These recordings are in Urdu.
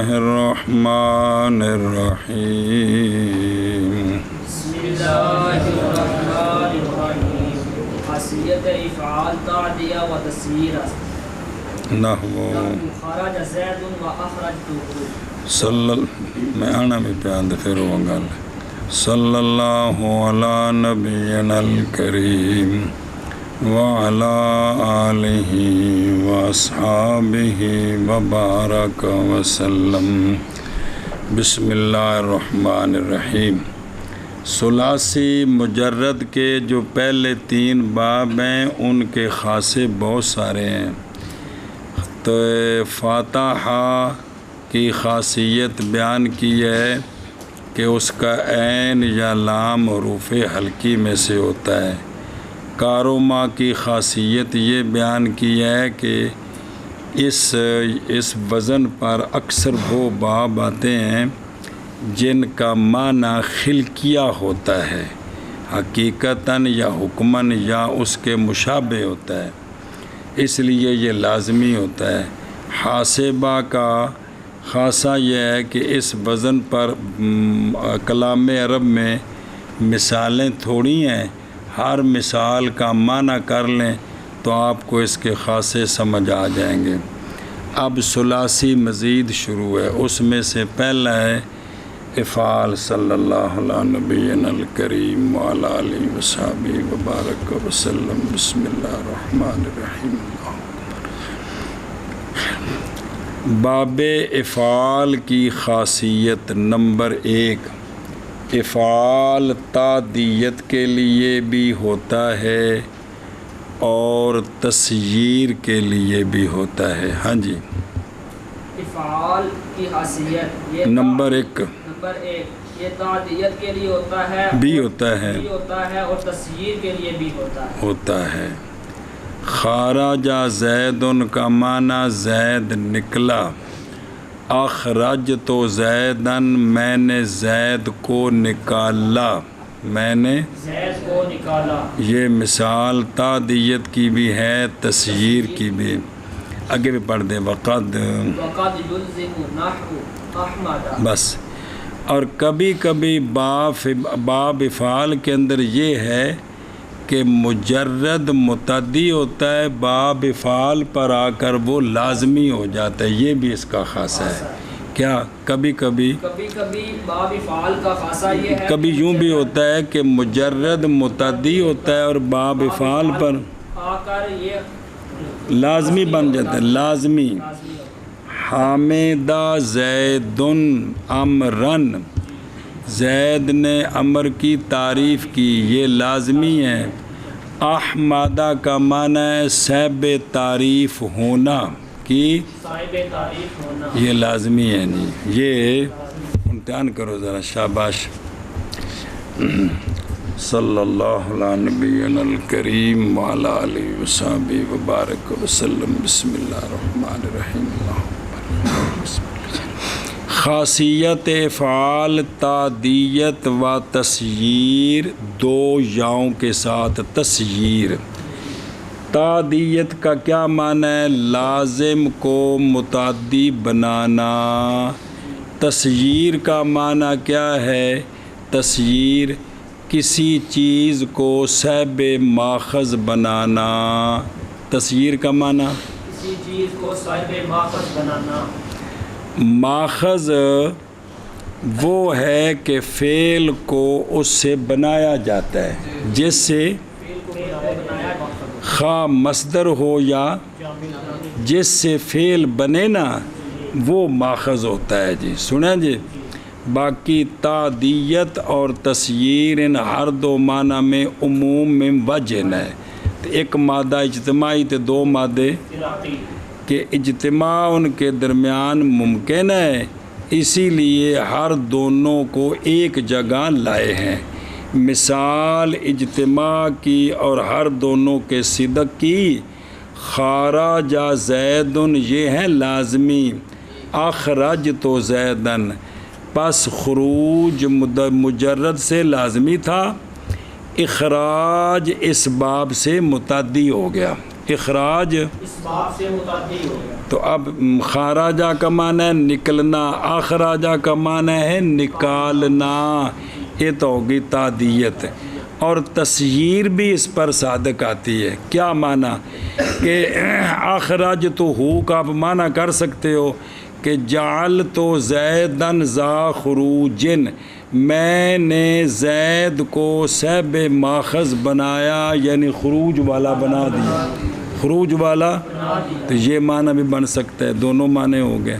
اللہ الرحمن الرحیم بسم اللہ الرحمن الرحیم خاصیت افعال تعدیہ و تسییر نحو خرج زید و اخرجتہ میں آنا بھی پیان دے پھر وہ گل صلی اللہ علی نبینا الکریم وعلی آلہ واصحابہ وبارک وسلم بسم اللہ الرحمن الرحیم ثلاثی مجرد کے جو پہلے 3 باب ہیں ان کے خاصے بہت سارے ہیں. تو فاتحہ کی خاصیت بیان کی ہے کہ اس کا عین یا لام حروف حلقی میں سے ہوتا ہے. کارما کی خاصیت یہ بیان کی ہے کہ اس وزن پر اکثر وہ باب آتے ہیں جن کا معنی خلقیہ ہوتا ہے، حقیقتاً یا حکماً یا اس کے مشابہ ہوتا ہے، اس لیے یہ لازمی ہوتا ہے. حاسبہ کا خاصہ یہ ہے کہ اس وزن پر کلام عرب میں مثالیں تھوڑی ہیں، ہر مثال کا معنی کر لیں تو آپ کو اس کے خاصے سمجھ آ جائیں گے. اب ثلاثی مزید شروع ہے، اس میں سے پہلا ہے افعال صلی اللہ علیہ نبینا الکریم وعلی آلہ وصحبہ وبارک وسلم بسم اللہ الرحمن الرحیم. باب افعال کی خاصیت نمبر 1، افعال تعدیت کے لیے بھی ہوتا ہے اور تسییر کے لیے بھی ہوتا ہے. ہاں جی، افعال کی خاصیت یہ نمبر 1 یہ تعدیت کے لیے ہوتا ہے بھی ہوتا ہے اور تسییر کے لیے بھی ہوتا ہے. خارج زید کا معنی زید نکلا، اخرج تو زیدن میں نے زید کو نکالا، میں نے زید کو نکالا. یہ مثال تعدیت کی بھی ہے، تسییر کی بھی. آگے بھی پڑھ دیں وقد یلزم نحو احمد. بس. اور کبھی کبھی باب افعال کے اندر یہ ہے کہ مجرد متعدی ہوتا ہے، باب افعال پر آ کر وہ لازمی ہو جاتا ہے. یہ بھی اس کا خاصہ ہے. کیا کبھی کبھی باب افعال کا خاصہ یہ ہے، کبھی یوں بھی ہوتا ہے کہ مجرد متعدی ہوتا ہے اور باب افعال پر آ کر یہ لازمی بن جاتا ہے. لازمی حامدہ زید امرن، زید نے امر کی تعریف کی، یہ لازمی ہے. احمدہ کا معنی ہے صاحب تعریف ہونا کی، صاحب تعریف ہونا، یہ لازمی ہے. نہیں یہ امتحان کرو ذرا، شاباش. صلی اللہ علیہ نبینا الکریم وعلی آلہ وصحبہ وبارک وسلم بسم اللہ الرحمن الرحیم. خاصیت افعال تعدیت و تسییر 2 یاؤں کے ساتھ تسییر. تعدیت کا کیا معنی ہے؟ لازم کو متعدی بنانا. تسییر کا معنی کیا ہے؟ تسییر کسی چیز کو صاحب ماخذ بنانا. تسییر کا معنی کسی چیز کو صاحب ماخذ بنانا. ماخذ وہ ہے کہ فعل کو اس سے بنایا جاتا ہے، جس سے خواہ مصدر ہو یا جس سے فعل بنے نا وہ ماخذ ہوتا ہے. جی سنیں جی. باقی تعدیت اور تسییر ان ہر 2 معنی میں عموم میں وجہ ہے. ایک مادہ اجتماعی تے 2 مادے کہ اجتماع ان کے درمیان ممکن ہے، اسی لیے ہر دونوں کو ایک جگہ لائے ہیں. مثال اجتماع کی اور ہر دونوں کے صدق کی، خارج زید یہ ہے لازمی، اخرج تو زیدن پس خروج مجرد سے لازمی تھا، اخراج اس باب سے متعدی ہو گیا. اخراج اس باب سے متعدی ہو گیا. تو اب خارجہ کا معنی ہے نکلنا، اخراجہ کا معنی ہے نکالنا. یہ تو ہوگی تعدیت. اور تسییر بھی اس پر صادق آتی ہے. کیا معنی کہ اخراج تو ہو کا آپ معنی کر سکتے ہو کہ جعل تو زیدن ذا خروجن، میں نے زید کو صاحب ماخذ بنایا، یعنی خروج والا بنا دیا. خروج والا تو یہ معنی بھی بن سکتا ہے، دونوں معنی ہو گئے.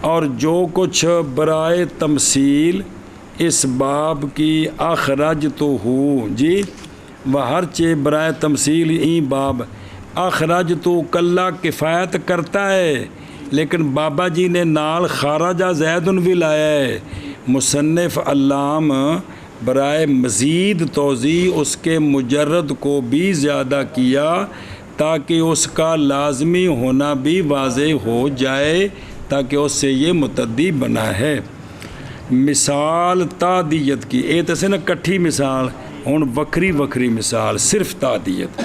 اور جو کچھ برائے تمثیل اس باب کی اخرج تو ہو جی، وہ ہر چیز برائے تمثیل این باب اخرج تو کلا کفایت کرتا ہے، لیکن بابا جی نے نال خارجہ زیدن بھی لایا ہے. مصنف علام برائے مزید توضیح اس کے مجرد کو بھی زیادہ کیا تاکہ اس کا لازمی ہونا بھی واضح ہو جائے، تاکہ اس سے یہ متعدی بنا ہے. مثال تعدیت کی اے تے نا کٹھی مثال، ہن وکری وکری مثال صرف تعدیت.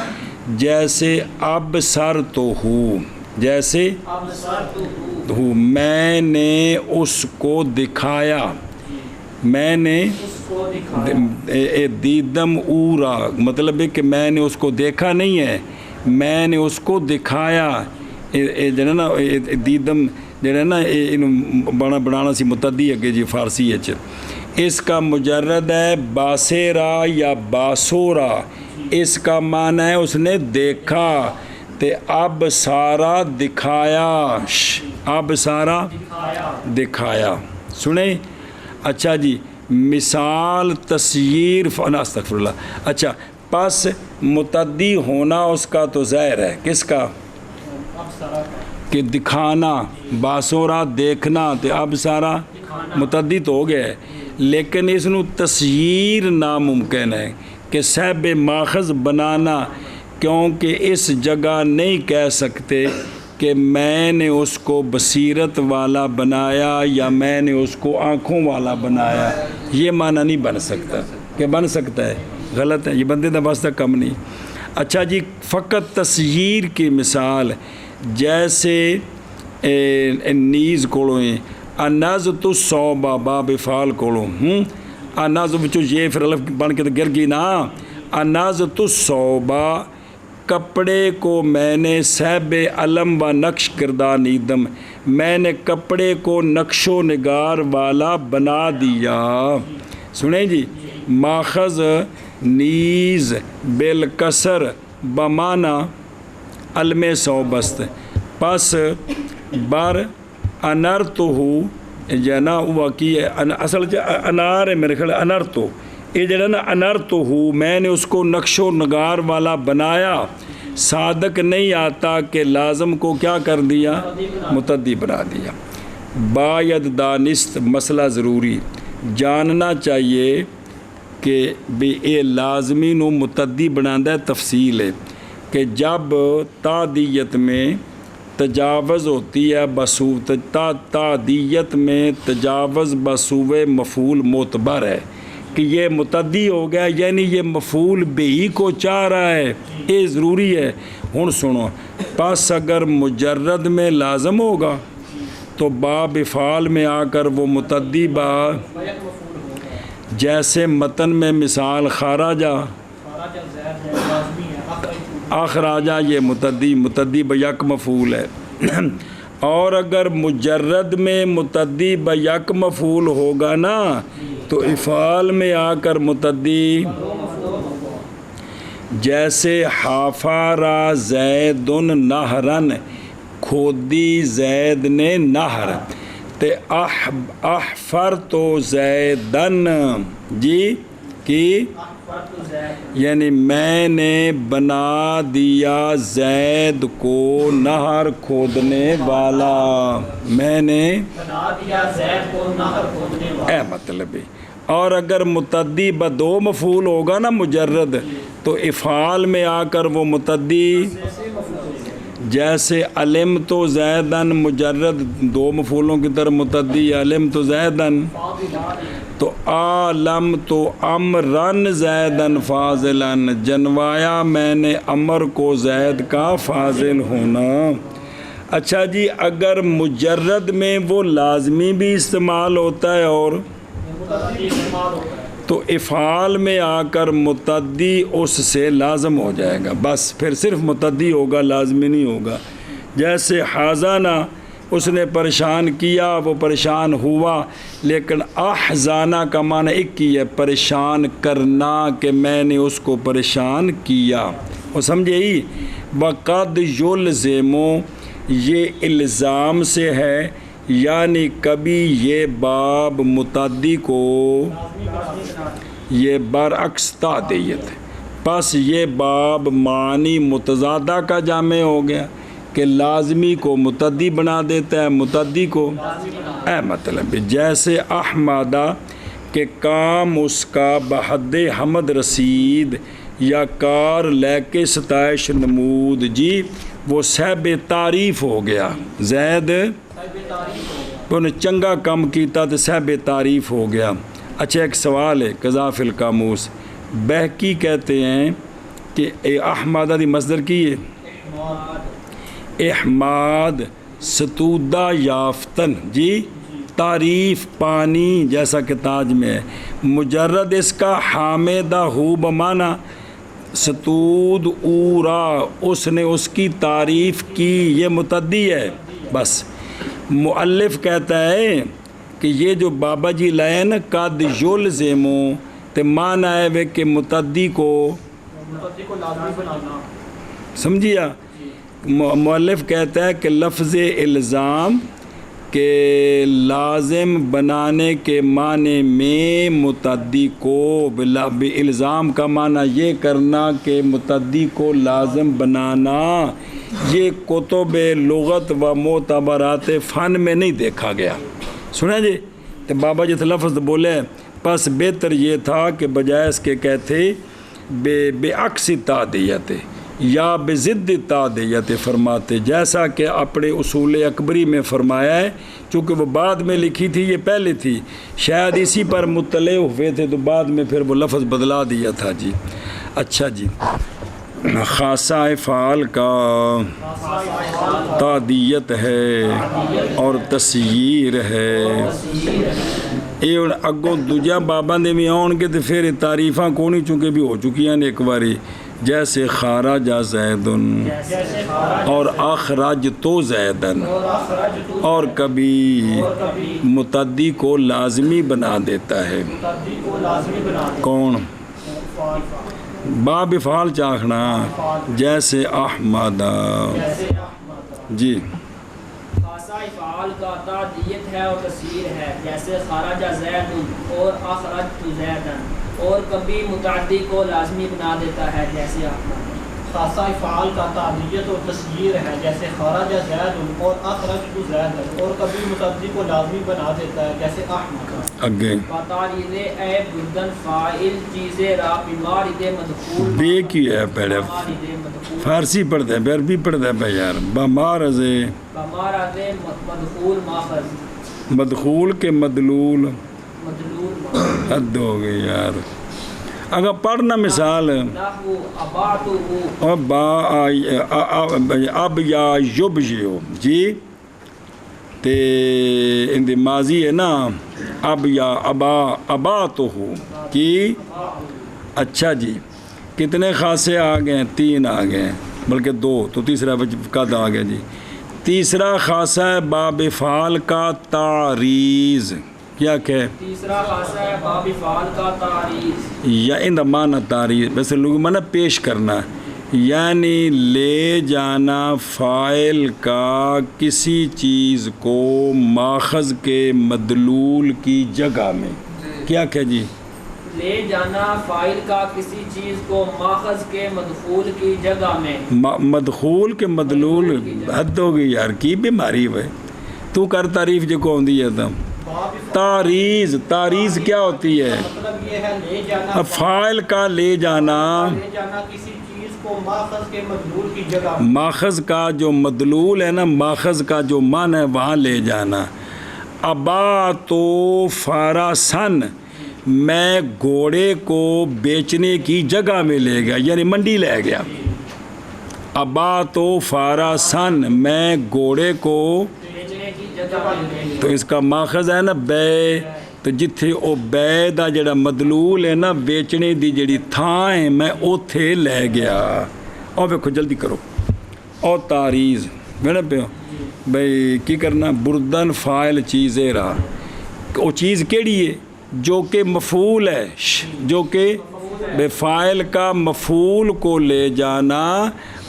جیسے اب سر تو ہو، جیسے اب سر تو ہو میں نے اس کو دکھایا، میں نے اس کو دکھایا. دیدم اورا مطلب ہے کہ میں نے اس کو دیکھا نہیں ہے، میں نے اس کو دکھایا. جڑا نا دیدم جڑا نا بنانا سی متعدی اگے جی فارسی اچ. اس کا مجرد ہے باسیرا یا باسورا. اس کا معنی ہے اس نے دیکھا. تے اب سارا دکھایا، اب سارا دکھایا. سنیں اچھا جی. مثال تصویر استغفر اللہ. اچھا پس متعدی ہونا اس کا تو ظاہر ہے، کس کا؟ کہ دکھانا. باسورا دیکھنا، تو اب سارا متعدی تو ہو گیا ہے، لیکن اس نو تصویر ناممکن ہے کہ صاحب ماخذ بنانا، کیونکہ اس جگہ نہیں کہہ سکتے کہ میں نے اس کو بصیرت والا بنایا یا میں نے اس کو آنکھوں والا بنایا. یہ معنی نہیں بن سکتا. کہ بن سکتا ہے؟ غلط ہے، یہ بندے دا واسطہ کم نہیں. اچھا جی فقط تصویر کی مثال جیسے نیز کولوں انز تو صوبہ باب فعال کولوں انز وچوں یہ پھر الف بن کے تو گر گئی نا. انز تو صوبہ کپڑے کو میں نے صاحب علم و نقش کردہ نیدم، میں نے کپڑے کو نقش و نگار والا بنا دیا. سنیں جی. ماخذ نیز بالکسر بمانا علم صوبست. پس بر انر تو ہو جنا ہوا کی اصل انار ہے میرے خیال انر تو یہ جڑا نا انر تو ہو میں نے اس کو نقش و نگار والا بنایا. صادق نہیں آتا کہ لازم کو کیا کر دیا؟ متعدی بنا دیا. باید دانست مسئلہ ضروری جاننا چاہیے کہ بھی اے لازمی نو متعدی بناندہ ہے. تفصیل ہے کہ جب تعدیت میں تجاوز ہوتی ہے تعدیت میں تجاوز بسوء مفعول معتبر ہے کہ یہ متعدی ہو گیا، یعنی یہ مفعول بھی کو چاہ رہا ہے. یہ ضروری ہے. ہن سنو، پس اگر مجرد میں لازم ہوگا تو باب افعال میں آ کر وہ متعدی با، جیسے متن میں مثال خارجہ اخراجہ یہ متعدی بیک مفعول ہے. اور اگر مجرد میں متعدی بیک مفعول ہوگا نا تو افعال میں آ کر متعدی، جیسے حافارا زید نہرن کھودی زید نے نہر، تے احفر تو زیدن جی کی یعنی میں نے بنا دیا زید کو نہر کھودنے والا، میں نے بنا دیا زید کو نہر کھودنے والا. اے مطلب ہے. اور اگر متعدی بدو مفعول ہوگا نا مجرد تو افعال میں آ کر وہ متعدی، جیسے علم تو زیدن مجرد دو مفعولوں کی طرف متعدی علم تو زیدن، تو عالم تو امرن زیدن فاضلن، جنوایا میں نے امر کو زید کا فاضل ہونا۔ اچھا جی، اگر مجرد میں وہ لازمی بھی استعمال ہوتا ہے اور تو افعال میں آ کر متعدی اس سے لازم ہو جائے گا، بس پھر صرف متعدی ہوگا، لازمی نہیں ہوگا۔ جیسے حازانہ، اس نے پریشان کیا، وہ پریشان ہوا، لیکن احزانہ کا معنی ایک ہی ہے، پریشان کرنا، کہ میں نے اس کو پریشان کیا۔ وہ سمجھے ہی؟ وقد یلزمو، یہ الزام سے ہے، یعنی کبھی یہ باب متعدی کو، یہ برعکس تعدیت ہے، پس یہ باب معنی متضادہ کا جامع ہو گیا کہ لازمی کو متعدی بنا دیتا ہے، متعدی کو اے مطلب جیسے احمدہ کہ کام اس کا بحد حمد رسید، یا کار لے کے ستائش نمود، جی وہ صاحب تعریف ہو گیا، زید انہیں چنگا کم کیتا تو صاحب تعریف ہو گیا۔ اچھا ایک سوال ہے قضاء فی القاموس، بہکی کہتے ہیں کہ احمدہ دی مصدر کی ہے احماد، ستودہ یافتن، جی تعریف پانی، جیسا کہ تاج میں ہے، مجرد اس کا حامدہ ہو بمانا ستود اورا، اس نے اس کی تعریف کی، یہ متعدی ہے بس۔ مؤلف کہتا ہے کہ یہ جو بابا جی لائے نا قد یلزمو، تے معنی ہے وہ کہ متعدی کو سمجھیا۔ مؤلف کہتا ہے کہ لفظ الزام کے لازم بنانے کے معنی میں متعدی کو، الزام کا معنی یہ کرنا کہ متعدی کو لازم بنانا، یہ کتب لغت و معتبرات فن میں نہیں دیکھا گیا۔ سنا جی، تو بابا جی لفظ بولے، پس بہتر یہ تھا کہ بجائے اس کے کہتے بے عکس تعدیت یا بضد تعدیت فرماتے، جیسا کہ اپنے اصول اکبری میں فرمایا ہے، چونکہ وہ بعد میں لکھی تھی، یہ پہلے تھی، شاید اسی پر مطلع ہوئے تھے تو بعد میں پھر وہ لفظ بدلا دیا تھا جی۔ اچھا جی، خاصہ افعال کا تعدیت ہے اور تسییر ہے، یہ اگوں دوجا باباں دے بھی آن کے تو پھر تعریفاں کونی چونکہ بھی ہو چکی ہیں ایک باری، جیسے خارج زیدن اور اخرج تو زیدن، اور کبھی متعدی کو لازمی بنا دیتا ہے۔ کون؟ باب افعال چاکھنا، جیسے احمدہ، جی خاصہ افعال کا تعدیت ہے اور تسییر ہے، جیسے خرج زید اور اخرجت زیدن، اور کبھی متعدی کو لازمی بنا دیتا ہے، جیسے احمد۔ خاصہ افعال کا تعدیت اور تسییر ہے، جیسے خرج زید اور اخرجت زید، اور کبھی متعدی کو لازمی بنا دیتا ہے، جیسے احمد۔ اگے بطارید اے بردن فائل چیزیں را بیمارد مدخول، بے کی ہے پہلے فارسی پڑھتا ہے، عربی پڑھتا ہے بھائی یار، بمارض بمارد مدخول ماخذ، مدخول کے مدلول، مدلول ماخذ، حد ہو گئی یار۔ اگر پڑھنا مثال نحو ابعتہ، اب یا یب ہو جی، تے ان دی ماضی ہے نا، اب یا ابا تو ہو کی۔ اچھا جی، کتنے خاصے آ گئے؟ 3 آ گئے، بلکہ 2، تو تیسرا قد آ گیا جی۔ تیسرا خاصہ ہے باب افعال کا تعریض، کیا کہ تیسرا خاصہ ہے باب افعال کا تعریض، یا ان دا معنی تعریض، ویسے لوگ معنی پیش کرنا، یعنی لے جانا فاعل کا کسی چیز کو ماخذ کے مدلول کی جگہ میں، کیا کہ جی لے جانا فاعل کا کسی چیز کو ماخذ کے مدخول کی جگہ میں، مدخول کے مدلول، حد ہو گئی یار، کی بیماری ہے تو کر تعریف جو کو ہوندی ہے تھا تعریض۔ تعریض کیا ہوتی ہے؟ مطلب یہ ہے لے جانا، فاعل کا لے جانا، لے جانا کسی چیز کو ماخذ کے مدلول کی جگہ، ماخذ کا جو مدلول ہے نا، ماخذ کا جو معنی ہے وہاں لے جانا۔ ابا تو فاراسن، میں گھوڑے کو بیچنے کی جگہ میں لے گیا، یعنی منڈی لے گیا۔ ابا تو فارسن، میں گھوڑے کو، بیچنے کی جگہ میں، تو اس کا ماخذ ہے نا بے، تو جتھے او بے دا جڑا مدلول ہے نا بیچنے دی جڑی تھاں ہے میں اوتھے لے گیا۔ اور ویکھو جلدی کرو، اور تاریز میرا پیو بھئی کی کرنا، بردن فاعل چیز را، وہ چیز کیڑی ہے جو کہ مفعول ہے، جو کہ بے فاعل کا مفعول کو لے جانا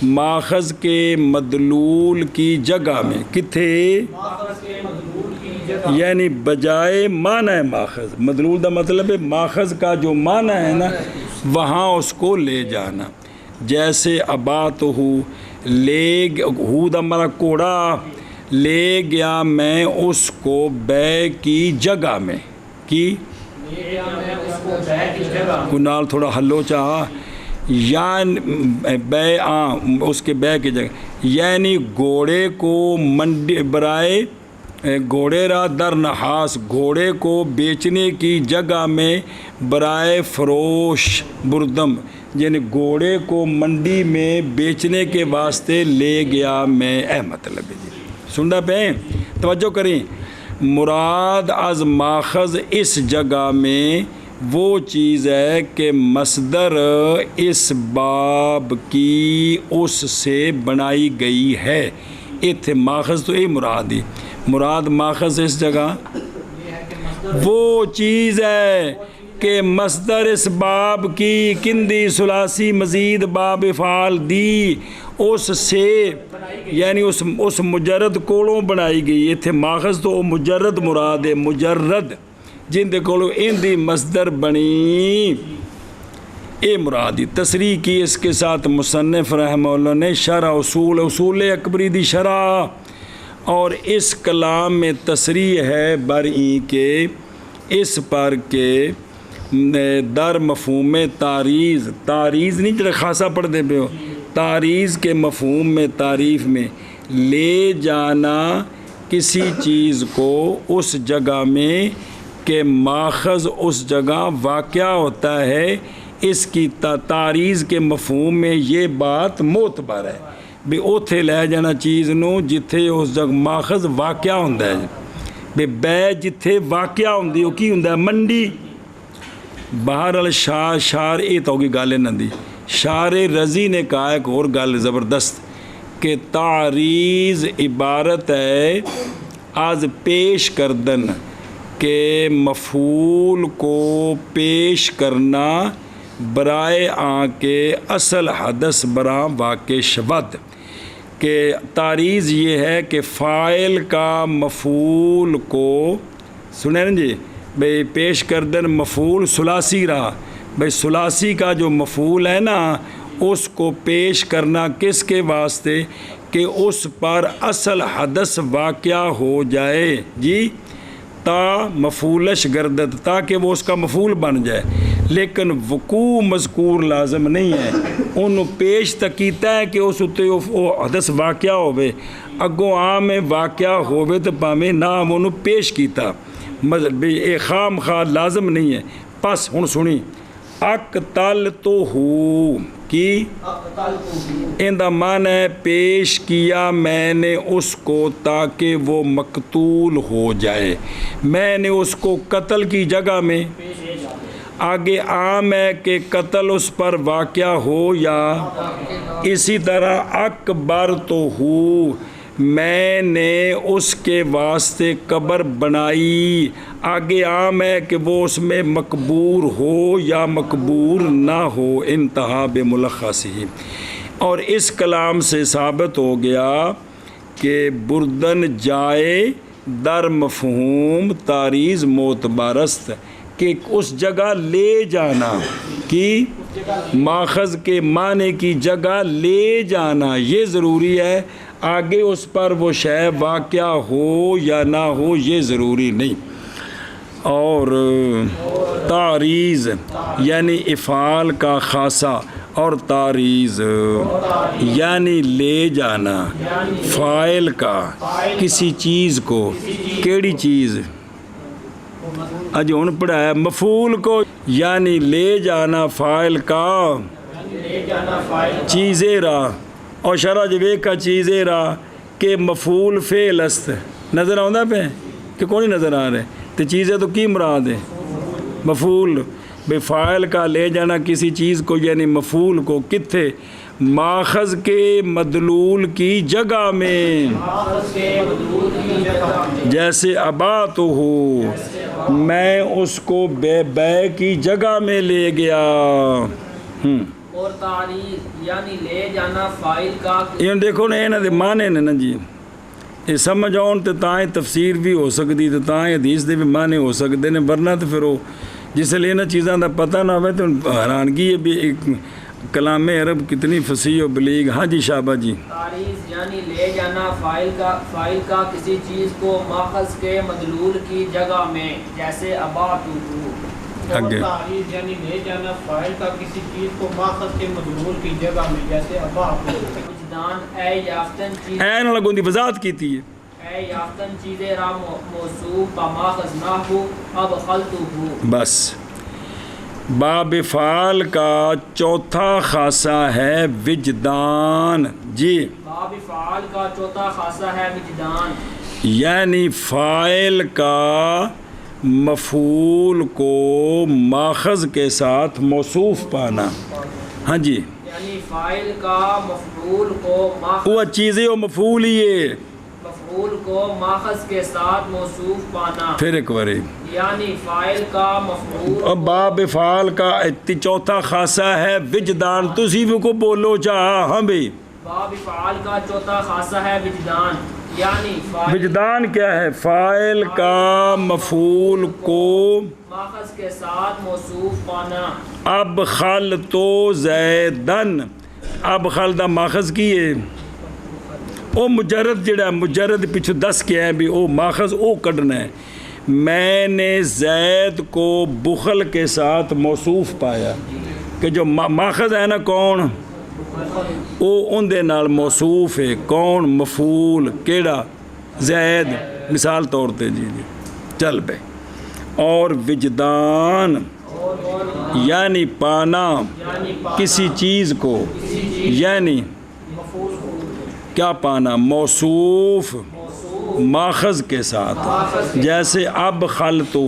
ماخذ کے مدلول کی جگہ میں، کتھے، ماخذ کے مدلول کی جگہ، یعنی بجائے معنی ہے ماخذ، مدلول دا مطلب ہے ماخذ کا جو معنی ہے نا وہاں اس کو لے جانا۔ جیسے ابات ہو، لے ہو دا ہمارا کوڑا، لے گیا میں اس کو بے کی جگہ میں، کی لے گیا میں اس کو بے کی جگہ، کنال تھوڑا ہلو چاہا، یعنی بے اس کے بے کی جگہ، یعنی گھوڑے کو منڈی برائے گھوڑے را در نحاس، گھوڑے کو بیچنے کی جگہ میں برائے فروش بردم، یعنی گھوڑے کو منڈی میں بیچنے کے واسطے لے گیا میں، اے مطلب ہے جی، سننا پہ توجہ کریں۔ مراد از ماخذ اس جگہ میں وہ چیز ہے کہ مصدر اس باب کی اس سے بنائی گئی ہے۔ اتھے ماخذ تو یہ مراد ہی، مراد ماخذ اس جگہ وہ چیز ہے کہ مصدر اس باب کی کندی ثلاثی مزید باب افعال دی اس سے، یعنی اس مجرد کولوں بنائی گئی۔ اتھے ماخذ تو مجرد مراد ہے، مجرد جن دے کولوں ان دی مصدر بنی، اے مرادی تصریح کی اس کے ساتھ مصنف رحمہ اللہ نے شرح اصول اکبری دی شرح، اور اس کلام میں تصریح ہے برئی کے اس پر کہ در مفہوم تاریز نہیں جڑا خاصا پڑھ دے پہ ہو، تاریز کے مفہوم میں تعریف میں لے جانا کسی چیز کو اس جگہ میں کہ ماخذ اس جگہ واقع ہوتا ہے، اس کی تاریز کے مفہوم میں یہ بات معتبر ہے بھی اوتھے لے جانا چیز نو جتھے اس جگہ ماخذ واقع ہوندہ ہے، بھی بے جتھے واقع ہوندی وہ کی ہوندہ ہے، منڈی۔ بہرحال شار یہ تو ہوگی گالے نہ دی، شار رضی نے کہا ایک اور گال زبردست کہ تعریض عبارت ہے از پیش کردن، کہ مفعول کو پیش کرنا برائے کے اصل حدث برا واقع شود، کہ تعریض یہ ہے کہ فاعل کا مفعول کو، سنیں نا جی بھئی پیش کردن مفعول ثلاثی رہا، بھئی ثلاثی کا جو مفعول ہے نا اس کو پیش کرنا کس کے واسطے کہ اس پر اصل حدث واقع ہو جائے جی، تا مفعولش گردد، تاکہ وہ اس کا مفعول بن جائے، لیکن وقوع مذکور لازم نہیں ہے، انہوں پیش تک کیتا ہے کہ اس اتے وہ حدث واقع ہوئے، اگوں عام واقع ہوئے تو پامیں نام انہوں پیش کیتا، خام خواہ لازم نہیں ہے۔ پس ہن سنی اقتل تو ہو کی ان دا معنی ہے پیش کیا میں نے اس کو تاکہ وہ مقتول ہو جائے، میں نے اس کو قتل کی جگہ میں، آگے عام ہے کہ قتل اس پر واقع ہو یا، اسی طرح اکبر تو ہو میں نے اس کے واسطے قبر بنائی، آگے عام ہے کہ وہ اس میں مقبور ہو یا مقبور نہ ہو، انتہا بملخص ہی۔ اور اس کلام سے ثابت ہو گیا کہ بردن جائے در مفہوم تاریز معتبرست، کہ اس جگہ لے جانا کی ماخذ کے معنی کی جگہ لے جانا یہ ضروری ہے، آگے اس پر وہ شے واقع ہو یا نہ ہو یہ ضروری نہیں۔ اور تعریض یعنی افعال کا خاصہ، اور تعریض یعنی لے جانا فاعل کا کسی چیز کو، کیڑی چیز، اج ہن پڑھایا مفعول کو، یعنی لے جانا فاعل کا لے جانا فاعل چیزیں را، اور شرح جوے کا چیزیں را کہ مفعول فعل است نظر آندا پہ کہ کون نہیں نظر آ رہے؟ تو چیزیں تو کی مراد ہے؟ مفعول بے فاعل کا لے جانا کسی چیز کو، یعنی مفعول کو کتھے؟ ماخذ کے مدلول کی جگہ میں، ماخذ کے مدلول کی جگہ میں، جیسے ابات ہو، میں اس کو بے کی جگہ میں لے گیا۔ اور تعریض یعنی لے جانا فاعل کا، یہ دیکھو نا یہاں دے معنی نے نا جی، یہ سمجھ آن تو تائیں تفسیر بھی ہو سکتی، تو تائیں حدیث دے بھی معنی ہو سکتے ہیں، ورنہ تو پھر وہ جس لیے نا چیزاں دا پتہ نہ ہوئے تو حیرانگی ہے بھی ایک کلام عرب کتنی فصیح و بلیغ۔ ہاں جی شابہ جی۔ تعریض یعنی لے جانا فاعل کا کسی چیز کو ماخذ کے مدلول کی جگہ میں، جیسے اباتہ۔ اور آگے تعریض یعنی لے جانا فاعل کا کسی چیز کو ماخذ کے مدلول کی جگہ میں، جیسے ابات۔ وجدان اے یافتن چیز، اے نہ لگوں دی وضاحت کیتی ہے۔ اے یافتن چیزیں را موصوف با ماخذ نہ ہو، اب خلطہ ہو۔ بس باب فعال کا چوتھا خاصہ ہے وجدان جی، باب فعال کا چوتھا خاصہ ہے وجدان، یعنی فاعل کا مفعول کو ماخذ کے ساتھ موصوف پانا۔ ہاں جی، یعنی فاعل کا مفعول کو وہ چیزیں وہ مفعول ہی ہے، مفعول کو ماخذ کے ساتھ موصوف پانا، پھر ایک باری یعنی فاعل کا مفعول اب باب فعال کا چوتھا خاصہ ہے وجدان۔ تسی بھی کو بولو چاہا ہاں بھئی، باب فعال کا چوتھا خاصہ ہے وجدان، یعنی فاعل وجدان کیا ہے؟ فاعل کا مفعول کو ماخذ کے ساتھ موصوف پانا۔ اب خلطو زیدن، اب خلطہ ماخذ کی ہے، او مجرد جڑا مجرد پیچھو دس کیا ہے بھی او ماخذ او کڈنا ہے۔ میں نے زید کو بخل کے ساتھ موصوف پایا کہ جو ماخذ ہے نا کون، او ان دے نال موصوف ہے، کون؟ مفعول کیڑا؟ زید، مثال طور تے جی جی چل پہ۔ اور وجدان یعنی پانا کسی چیز کو، یعنی کیا پانا؟ موصوف ماخذ کے ساتھ، جیسے اب خلطہ،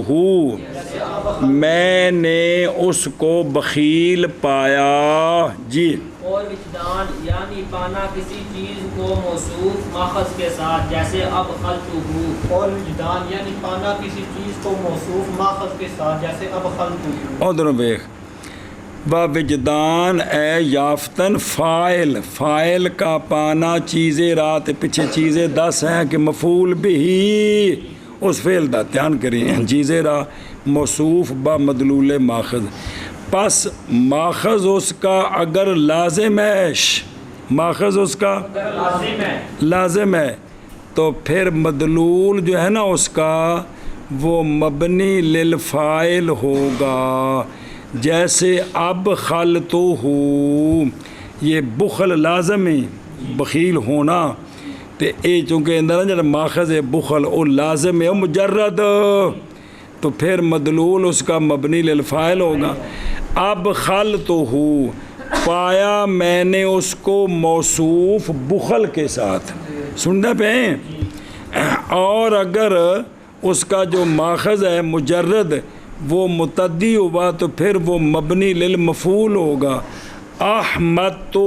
میں نے اس کو بخیل پایا جی۔ اور وجدان یعنی پانا کسی چیز کو موصوف ماخذ کے ساتھ، جیسے اب خلطہ۔ اور وجدان یعنی پانا کسی چیز کو موصوف ماخذ کے ساتھ، جیسے اب خلطہ۔ ادھر ویخ با وجدان اے یافتن فاعل، فاعل کا پانا چیزیں رات پیچھے چیزیں دس ہیں کہ مفعول بھی اس فعل دا دھیان کریں، چیزیں را موصوف با مدلول ماخذ، پس ماخذ اس کا اگر لازم ہے، ماخذ اس کا لازم ہے تو پھر مدلول جو ہے نا اس کا وہ مبنی للفاعل ہوگا، جیسے اب خلطہ، یہ بخل لازم ہے، بخیل ہونا، تو اے چونکہ اندر جب ماخذ ہے بخل او لازم ہے مجرد، تو پھر مدلول اس کا مبنی للفاعل ہوگا۔ اب خلطہ، پایا میں نے اس کو موصوف بخل کے ساتھ، سننا پہ ہیں، اور اگر اس کا جو ماخذ ہے مجرد وہ متعدی ہوا تو پھر وہ مبنی للمفعول ہوگا۔ احمدتہ،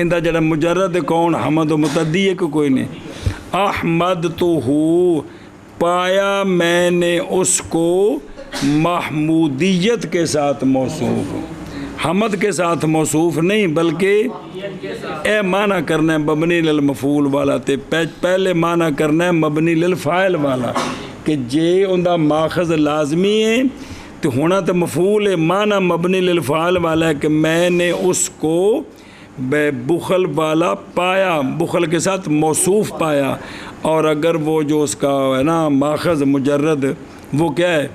اندہ جڑا مجرد کون؟ حمد و متعدی ہے کہ کوئی نہیں۔ احمدتہ، پایا میں نے اس کو محمودیت کے ساتھ موصوف، حمد کے ساتھ موصوف نہیں بلکہ اے معنی کرنا ہے مبنی للمفعول والا، تے پہلے معنی کرنا ہے مبنی للفاعل والا، کہ جے اندہ ماخذ لازمی ہے تو ہونا تو مفعول ہے، معنی مبنی للفاعل والا ہے کہ میں نے اس کو بے بخل والا پایا، بخل کے ساتھ موصوف پایا، اور اگر وہ جو اس کا ہے نا ماخذ مجرد وہ کیا ہے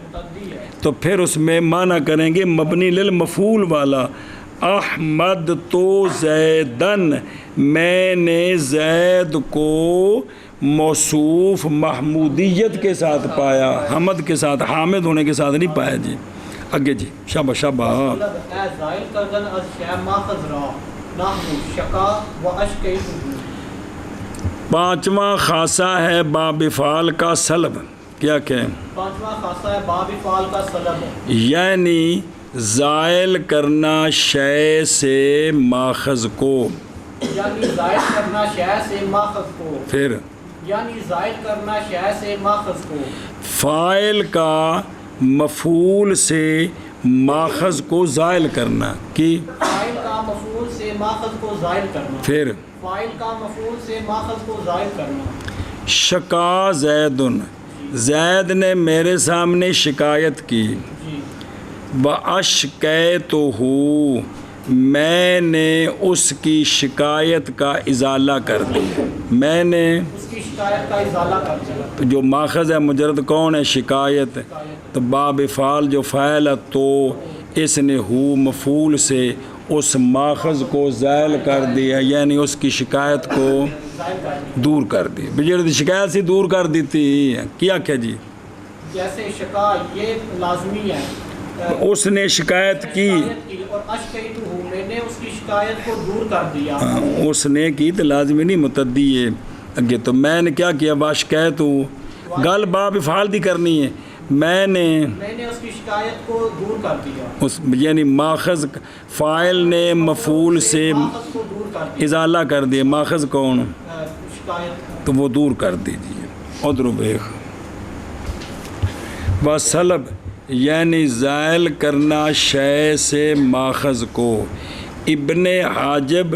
تو پھر اس میں معنی کریں گے مبنی للمفعول والا۔ احمد تو زیدن، میں نے زید کو موصوف محمودیت کے ساتھ پایا، حمد کے ساتھ، حامد ہونے کے ساتھ نہیں پایا جی. آگے جی شابہ شابہ. طلب اے زائل کردن از شے ماخذ را نحو شقا و اشکیتہ. پانچواں خاصہ ہے باب فعل کا سلب. کیا کہیں؟ پانچواں خاصہ ہے باب فعل کا سلب، یعنی زائل کرنا شے سے ماخذ کو. یعنی زائل کرنا شے سے ماخذ کو. پھر یعنی زائل کرنا شے سے ماخذ کو. فاعل کا مفعول سے ماخذ کو زائل کرنا کی. فاعل کا مفعول سے ماخذ کو زائل کرنا. پھر فاعل کا مفعول سے ماخذ کو زائل کرنا. شکا زیدن، زید نے میرے سامنے شکایت کی. جی. وَأَشْكَيْتُهُ، میں نے اس کی شکایت کا ازالہ کر دیا. میں نے اس کی شکایت کا ازالہ کر دیا. جو ماخذ ہے مجرد کون ہے؟ شکایت. تو باب فعل جو فاعل ہے تو اس نے ہو مفعول سے اس ماخذ کو زائل کر دیا، یعنی اس کی شکایت کو زائل کر دیا. دور کر دی. بجرد شکایت سے دور کر دیتی. کیا جی؟ جیسے شکا یہ لازمی ہے. اس نے شکایت کی، اور اشکیتہ میں نے اس کی شکایت کو دور کر دیا. اس نے کی تو لازمی نہیں متعدی ہے. اگے تو میں نے کیا کیا؟ باشکیت ہوں، گل باب فعل دی کرنی ہے. میں نے اس کی شکایت کو دور کر دیا. اس یعنی ماخذ فاعل نے مفعول سے ماخذ کو دور کر دیا. ازالہ کر دیا. ماخذ کون؟ شکایت. تو وہ دور کر دیجیے. ادھر بیخ وسلب یعنی زائل کرنا شے سے ماخذ کو. ابن حاجب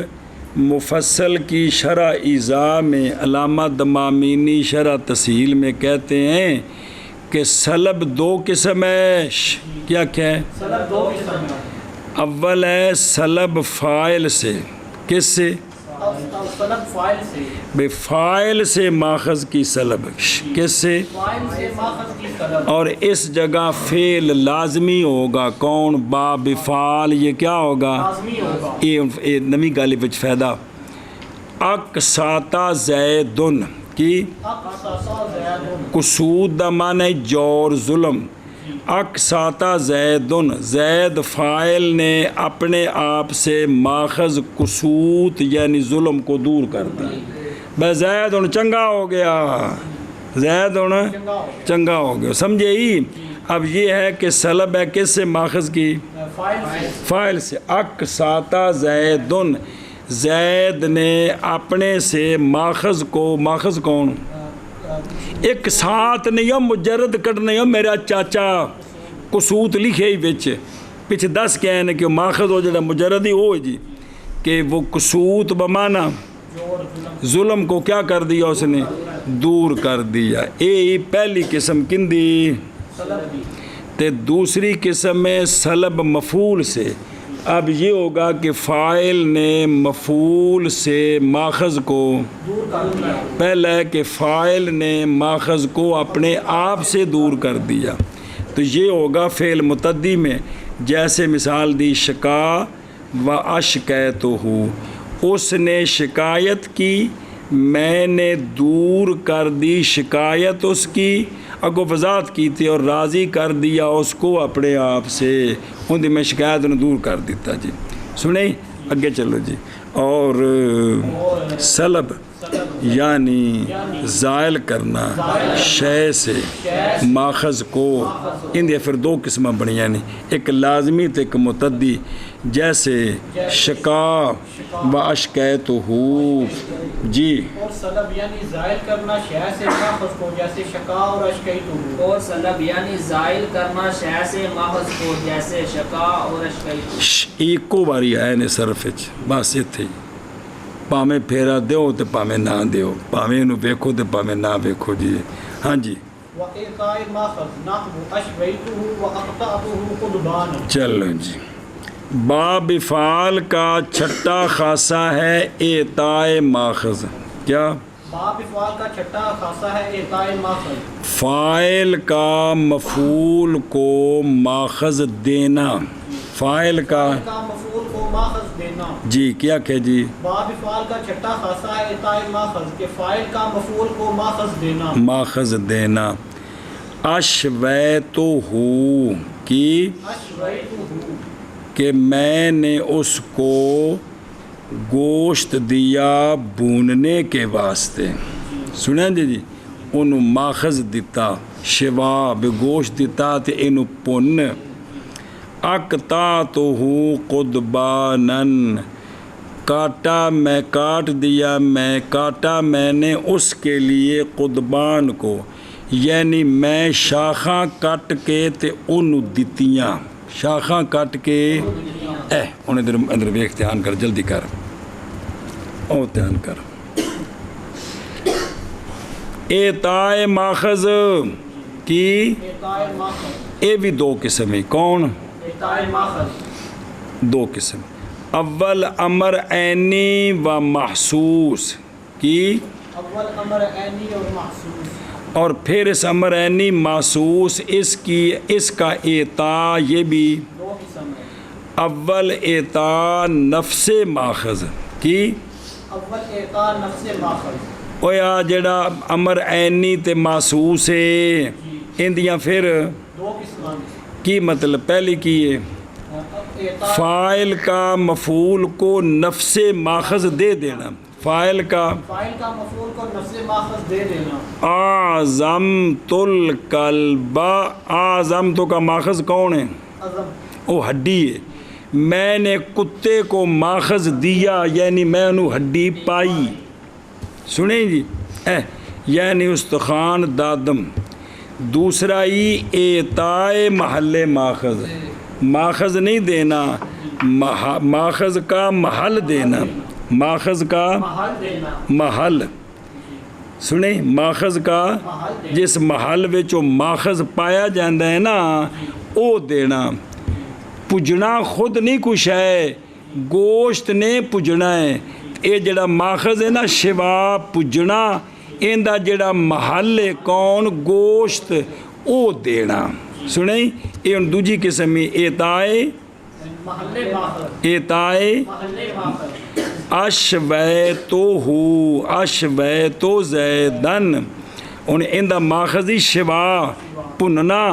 مفصل کی شرح ایذا میں علامہ دمامینی شرح تسہیل میں کہتے ہیں کہ سلب دو قسم ہے. کیا ہے؟ سلب دو قسم ہے. اول ہے سلب فاعل سے. کس سے؟ سلب فاعل سے. بے فاعل سے ماخذ کی سلب. کس سے؟ فاعل سے ماخذ کی سلب. اور اس جگہ فعل لازمی ہوگا. کون؟ باب فعل. یہ کیا ہوگا؟ لازمی ہوگا. یہ نمی گالی وچ فائدہ. اقساطا زیدن کی اقساطا زیدن. قصود دا معنی جور ظلم. اقساطا زیدن، زید فاعل نے اپنے آپ سے ماخذ قصوت یعنی ظلم کو دور کر دیا. بس زید ہن چنگا ہو گیا. زید ہن چنگا ہو گیا. سمجھے ہی؟ اب یہ ہے کہ سلب ہے کس سے ماخذ کی؟ فاعل سے. اقساطا زیدن، زید نے اپنے سے ماخذ کو، ماخذ کون؟ ایک ساتھ نہیں ہو مجرد کٹنے ہو میرا چاچا قصوت لکھے ہی بچ پیچھے دس کیا ہے کہ ماخذ ہو جڑا مجرد ہی ہو جی کہ وہ قصوت بمانا ظلم کو کیا کر دیا؟ اس نے دور کر دیا. اے پہلی قسم کندی. تے دوسری قسم میں سلب مفعول سے. اب یہ ہوگا کہ فاعل نے مفعول سے ماخذ کو، پہلا ہے کہ فاعل نے ماخذ کو اپنے آپ سے دور کر دیا. تو یہ ہوگا فعل متعدی میں. جیسے مثال دی شکا و اشکیتہ، اس نے شکایت کی، میں نے دور کر دی شکایت اس کی. اگو وضاحت کی تھی اور راضی کر دیا اس کو اپنے آپ سے. ان دی میں شکایت نے دور کر دیتا جی. سنیں اگے چلو جی. اور سلب یعنی زائل کرنا شے سے ماخذ کو. ان دیا پھر دو قسمیں بنی، یعنی ایک لازمی تو ایک متعدی. جیسے شکا و اشکیتہ جی. اور سلب یعنی زائل کرنا شے سے ماخذ کو، جیسے شکا اور اشکیتہ. اور سلب یعنی زائل کرنا شے سے ماخذ کو، جیسے شکا اور اشکیتہ. ایکو باری آئے نے صرف بس اتھے پامیں پھیرا دیو تو پامیں نہ دیو، پامیں انہوں بیکھو تو پامیں نہ بیکھو جی. ہاں جی. وَإِعْطَاءِ الْمَاخَذِ نَحْوُ أَشْبَيْتُهُ وَأَقْطَعْتُهُ قُرْبَانًا. چلو جی. باب فعال کا چھٹا خاصہ ہے اعطائے ماخذ. کیا؟ باب فعال کا چھٹا خاصہ ہے اعطائے ماخذ. فاعل کا مفعول کو ماخذ دینا. فاعل کا مفعول کو ماخذ دینا. جی کیا کہ جی باب افعال کا چھٹا خاصہ ہے اعطاء ماخذ کہ فاعل کا مفعول کو ماخذ دینا. ماخذ دینا. اشویتہ کی اشویتہ کہ میں نے اس کو گوشت دیا بوننے کے واسطے. سنیں جی انہوں ماخذ دیتا شوا بے گوشت دیتا تے انہوں پن. اقطعتہ قدبانن کاٹا میں کاٹ دیا میں کاٹا میں نے اس کے لیے قدبان کو یعنی میں شاخاں کٹ کے تے انہوں دتیاں شاخاں کٹ کے انہیں اندر ویکھ دھیان کر جلدی کر او دھیان کر. اعطاء ماخذ کی اعطاء ماخذ اے بھی دو قسم ہے. کون؟ اعطاء ماخذ دو قسم. اول امر عینی و محسوس کی اول امر عینی اور محسوس اور پھر اس امر عینی محسوس اس کا اعطاء یہ بھی دو قسم ہے. اول اعطاء نفس ماخذ کی اول اعطاء نفس ماخذ اویا جڑا امر عینی تے محسوس ہے اندیاں پھر دو قسم کی مطلب پہلی کی ہے اعطاء فاعل کا مفعول کو نفس ماخذ دے دینا. فاعل کا فاعل کا مفعول کو نفس ماخذ دے دینا. اعظمت الکلب اعظمت کا ماخذ کون ہے؟ عظم وہ ہڈی ہے. میں نے کتے کو ماخذ دیا یعنی میں انہوں ہڈی پائی. سنیں جی یعنی استخوان دادم. دوسرا ہی اعطاء محل ماخذ ماخذ نہیں دینا ماخذ کا محل دینا. ماخذ کا محل دینا. محل سنیں ماخذ کا محل دینا. جس محل وچ ماخذ پایا جاندہ ہے نا او دینا. پجنا خود نہیں کچھ ہے گوشت نے پجنا ہے. اے جڑا ماخذ ہے نا شوا پجنا ایندہ جڑا محل ہے کون گوشت او دینا. سنیں اے ان دوجی قسم میں اعطاء محل ماخذ اعطاء محل ماخذ. اشویتہ زیدن انہیں اندہ ماخذی شوا پننا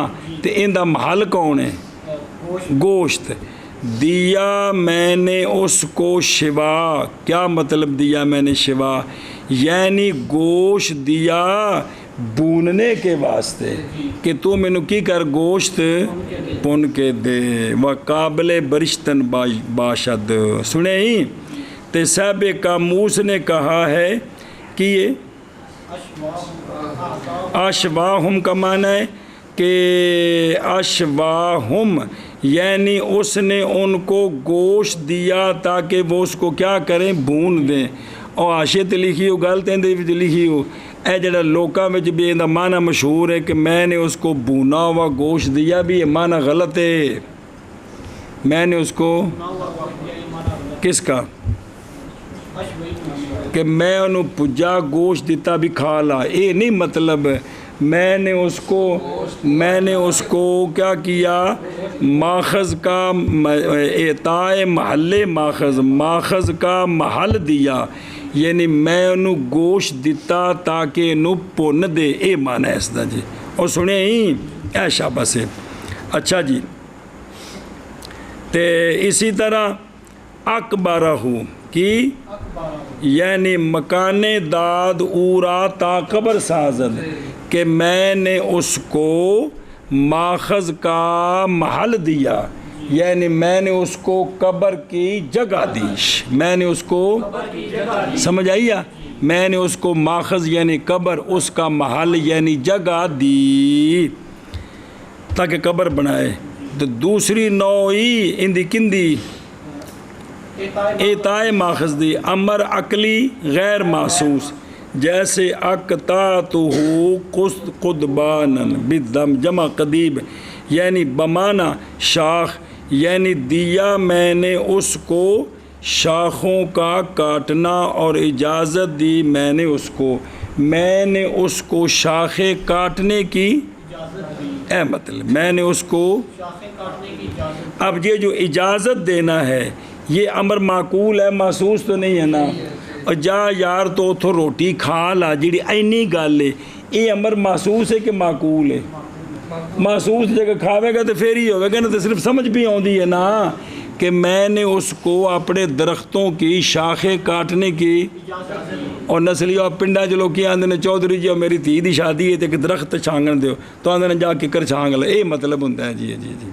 تے اندہ محل کون ہے گوشت. دیا میں نے اس کو شوا کیا مطلب دیا میں نے شوا یعنی گوشت دیا بوننے کے واسطے کہ تو میں نو کی کر گوشت پن کے دے. وقابل برشتن باشد. سنیں ہی تے صاحب قاموس نے کہا ہے کہ یہ اشواہم کا معنی ہے کہ اشواہم یعنی اس نے ان کو گوشت دیا تاکہ وہ اس کو کیا کریں بھون دیں. اور آشیت لکھی ہو غلط لکھی ہو اے جڑا لوکاں میں بھی اندہ معنی مشہور ہے کہ میں نے اس کو بھونا ہوا گوشت دیا بھی یہ معنی غلط ہے. میں نے اس کو کس کا کہ میں انہوں پجا گوشت دیتا بھی کھا لا. اے نہیں مطلب میں نے اس کو کیا کیا ماخذ کا اعطاء محل ماخذ کا محل دیا یعنی میں انہوں گوشت دیتا تاکہ انہوں پن دے. اے معنی ہے اس دا جی. اور سنیں ہی اے شابہ سے. اچھا جی تے اسی طرح اکبرہ کی یعنی مکان داد اورا تا قبر سازد کہ میں نے اس کو ماخذ کا محل دیا یعنی میں نے اس کو قبر کی جگہ دیش. میں نے اس کو سمجھ آئیا میں نے اس کو ماخذ یعنی قبر اس کا محل یعنی جگہ دی تاکہ قبر بنائے. تو دوسری نوعی اندی کندی اعطاء ماخذ دی امر عقلی غیر محسوس جیسے اقطعتہ قدبانن بالضم جمع قدیب یعنی بمانا شاخ یعنی دیا میں نے اس کو شاخوں کا کاٹنا اور اجازت دی میں نے اس کو شاخیں کاٹنے کی اے مطلب میں نے اس کو اب یہ جو اجازت دینا ہے یہ امر معقول ہے, محسوس تو نہیں ہے نا. اور جا یار تو اتوں روٹی کھا لا جی اینی گل ہے, یہ امر محسوس ہے کہ معقول ہے؟ محسوس جگہ کھاوے گا تو پھر ہی ہوئے گا نا. تو صرف سمجھ بھی آتی ہے نا کہ میں نے اس کو اپنے درختوں کی شاخیں کاٹنے کی, اور نسلی اور پنڈا چ لوگ آتے ہیں چودھری جی میری دھی دی شادی ہے تو ایک درخت چھانگن دیو, تو آتے ہیں جا ککر چھانگ لے. یہ مطلب ہوتا ہے جی جی جی.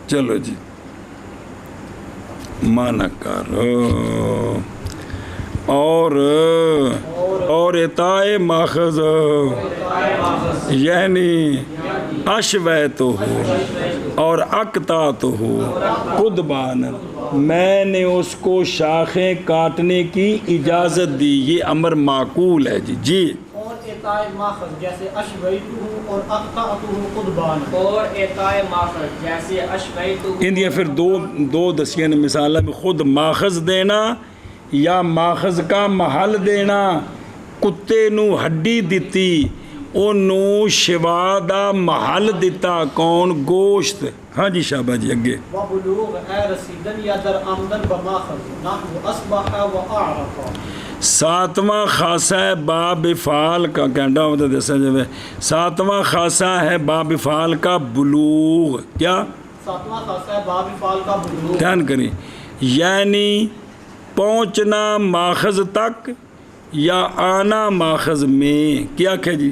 چلو جی مانا کرو. اور اطاع ماخذ یعنی اشویت ہو اور اقطعت ہو قدبان, میں نے اس کو شاخیں کاٹنے کی اجازت دی, یہ امر معقول ہے جی. جی اور اطاع ماخذ جیسے اشویتہ اور اقطعتہ قدبان, اور اعطاء ماخذ جیسے اشویتہ اندیا پھر دو دسیاں نے مثال ہے, خود ماخذ دینا یا ماخذ کا محل دینا. کتے نو ہڈی دیتی, انہوں شوا دا محل دیتا کون؟ گوشت. ہاں جی شابہ جی اگے. وبلوغ اے رسیدن یا در آمدن بماخذ نحو اصبح و اعرف. ساتواں خاصہ ہے باب فعال کا, کینڈا ہوتا دیسا جب ہے ساتواں خاصہ ہے باب فعال کا بلوغ. کیا ساتواں خاصہ ہے باب فعال کا بلوغ. دھیان کریں, یعنی پہنچنا ماخذ تک یا آنا ماخذ میں. کیا کہ جی